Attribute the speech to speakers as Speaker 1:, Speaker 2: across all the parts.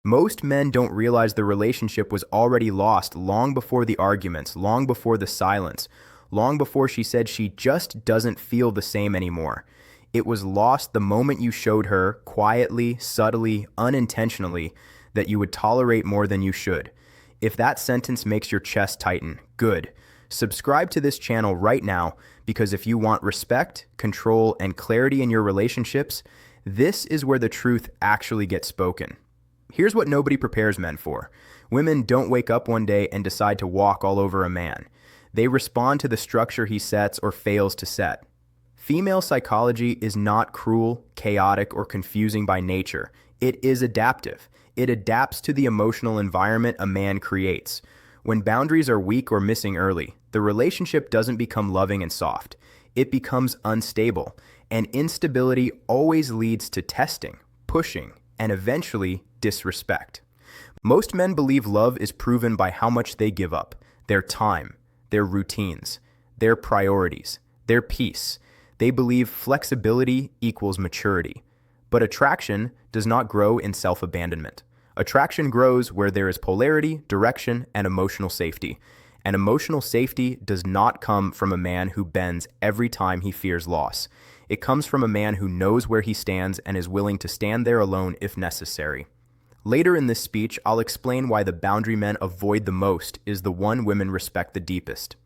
Speaker 1: Most men don't realize the relationship was already lost long before the arguments, long before the silence, long before she said she just doesn't feel the same anymore. It was lost the moment you showed her, quietly, subtly, unintentionally, that you would tolerate more than you should. If that sentence makes your chest tighten, good. Subscribe to this channel right now, because if you want respect, control, and clarity in your relationships, this is where the truth actually gets spoken. Here's what nobody prepares men for. Women don't wake up one day and decide to walk all over a man. They respond to the structure he sets or fails to set. Female psychology is not cruel, chaotic, or confusing by nature. It is adaptive. It adapts to the emotional environment a man creates. When boundaries are weak or missing early, the relationship doesn't become loving and soft. It becomes unstable, and instability always leads to testing, pushing, and eventually disrespect. Most men believe love is proven by how much they give up, their time, their routines, their priorities, their peace. They believe flexibility equals maturity. But attraction does not grow in self-abandonment. Attraction grows where there is polarity, direction, and emotional safety. And emotional safety does not come from a man who bends every time he fears loss. It comes from a man who knows where he stands and is willing to stand there alone if necessary. Later in this speech, I'll explain why the boundary men avoid the most is the one women respect the deepest.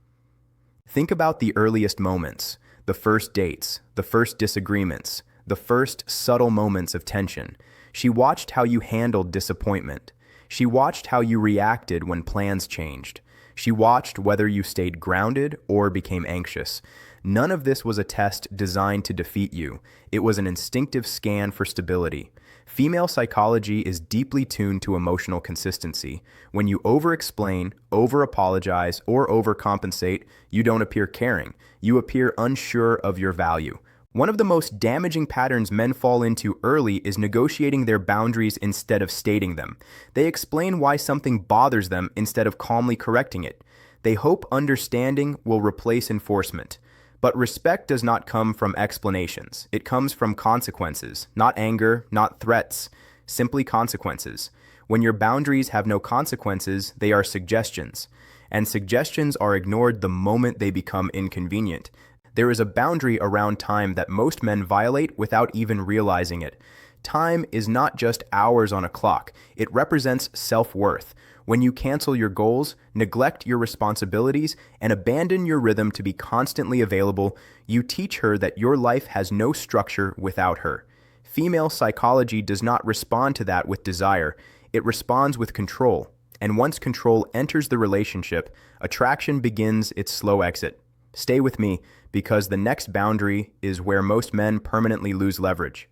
Speaker 1: Think about the earliest moments, the first dates, the first disagreements, the first subtle moments of tension. She watched how you handled disappointment. She watched how you reacted when plans changed. She watched whether you stayed grounded or became anxious. None of this was a test designed to defeat you. It was an instinctive scan for stability. Female psychology is deeply tuned to emotional consistency. When you over-explain, over-apologize, or overcompensate, you don't appear caring. You appear unsure of your value. One of the most damaging patterns men fall into early is negotiating their boundaries instead of stating them. They explain why something bothers them instead of calmly correcting it. They hope understanding will replace enforcement. But respect does not come from explanations. It comes from consequences, not anger, not threats, simply consequences. When your boundaries have no consequences, they are suggestions. And suggestions are ignored the moment they become inconvenient. There is a boundary around time that most men violate without even realizing it. Time is not just hours on a clock. It represents self-worth. When you cancel your goals, neglect your responsibilities, and abandon your rhythm to be constantly available, you teach her that your life has no structure without her. Female psychology does not respond to that with desire. It responds with control. And once control enters the relationship, attraction begins its slow exit. Stay with me, because the next boundary is where most men permanently lose leverage.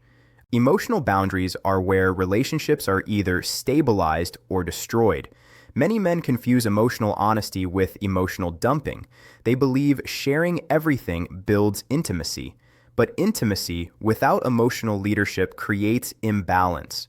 Speaker 1: Emotional boundaries are where relationships are either stabilized or destroyed. Many men confuse emotional honesty with emotional dumping. They believe sharing everything builds intimacy, but intimacy without emotional leadership creates imbalance.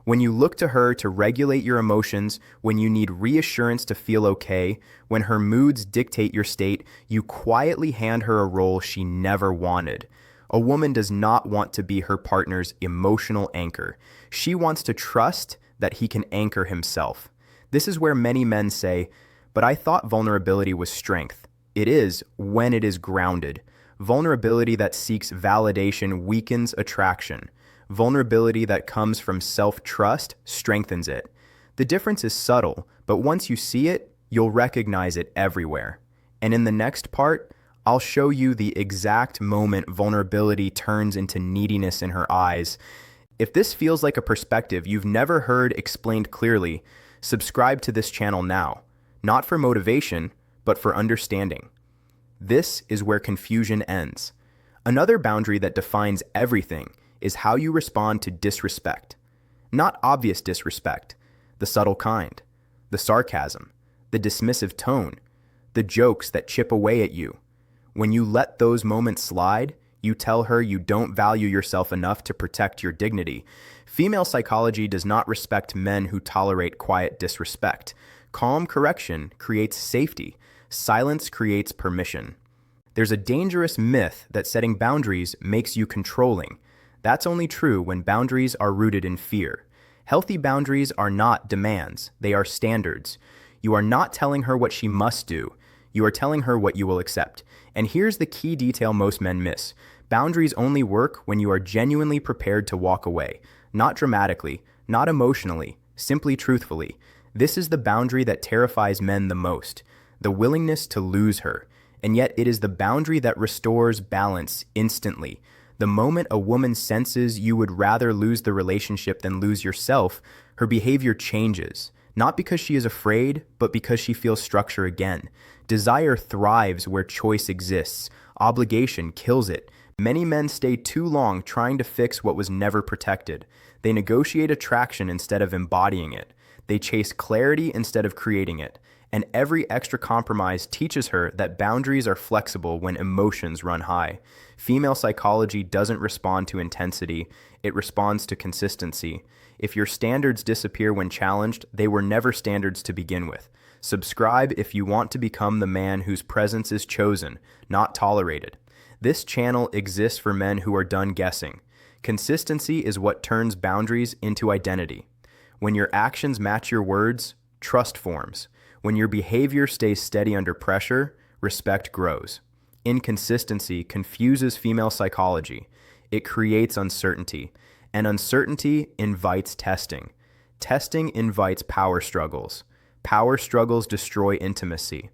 Speaker 1: When you look to her to regulate your emotions, when you need reassurance to feel okay, when her moods dictate your state, you quietly hand her a role she never wanted. A woman does not want to be her partner's emotional anchor. She wants to trust that he can anchor himself. This is where many men say, "But I thought vulnerability was strength." It is when it is grounded. Vulnerability that seeks validation weakens attraction. Vulnerability that comes from self-trust strengthens it. The difference is subtle, but once you see it, you'll recognize it everywhere. And in the next part, I'll show you the exact moment vulnerability turns into neediness in her eyes. If this feels like a perspective you've never heard explained clearly, subscribe to this channel now, not for motivation, but for understanding. This is where confusion ends. Another boundary that defines everything is how you respond to disrespect. Not obvious disrespect, the subtle kind, the sarcasm, the dismissive tone, the jokes that chip away at you. When you let those moments slide, you tell her you don't value yourself enough to protect your dignity. Female psychology does not respect men who tolerate quiet disrespect. Calm correction creates safety. Silence creates permission. There's a dangerous myth that setting boundaries makes you controlling. That's only true when boundaries are rooted in fear. Healthy boundaries are not demands, they are standards. You are not telling her what she must do. You are telling her what you will accept. And here's the key detail most men miss. Boundaries only work when you are genuinely prepared to walk away. Not dramatically, not emotionally, simply truthfully. This is the boundary that terrifies men the most. The willingness to lose her. And yet it is the boundary that restores balance instantly. The moment a woman senses you would rather lose the relationship than lose yourself, her behavior changes. Not because she is afraid, but because she feels structure again. Desire thrives where choice exists. Obligation kills it. Many men stay too long trying to fix what was never protected. They negotiate attraction instead of embodying it. They chase clarity instead of creating it. And every extra compromise teaches her that boundaries are flexible when emotions run high. Female psychology doesn't respond to intensity, it responds to consistency. If your standards disappear when challenged, they were never standards to begin with. Subscribe if you want to become the man whose presence is chosen, not tolerated. This channel exists for men who are done guessing. Consistency is what turns boundaries into identity. When your actions match your words, trust forms. When your behavior stays steady under pressure, respect grows. Inconsistency confuses female psychology. It creates uncertainty, and uncertainty invites testing. Testing invites power struggles. Power struggles destroy intimacy.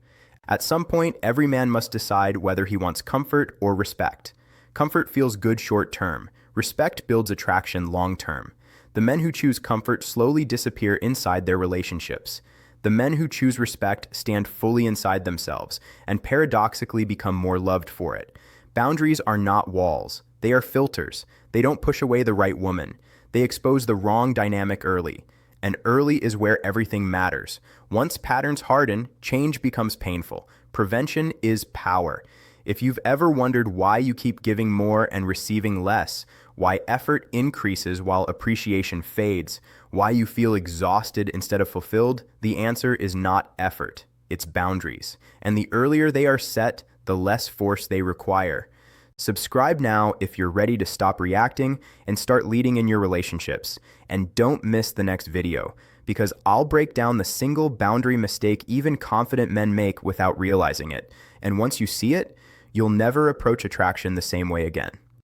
Speaker 1: At some point, every man must decide whether he wants comfort or respect. Comfort feels good short term. Respect builds attraction long term. The men who choose comfort slowly disappear inside their relationships. The men who choose respect stand fully inside themselves and paradoxically become more loved for it. Boundaries are not walls. They are filters. They don't push away the right woman. They expose the wrong dynamic early. And early is where everything matters. Once patterns harden, change becomes painful. Prevention is power. If you've ever wondered why you keep giving more and receiving less, why effort increases while appreciation fades, why you feel exhausted instead of fulfilled, the answer is not effort, it's boundaries. And the earlier they are set, the less force they require. Subscribe now if you're ready to stop reacting and start leading in your relationships. And don't miss the next video, because I'll break down the single boundary mistake even confident men make without realizing it. And once you see it, you'll never approach attraction the same way again.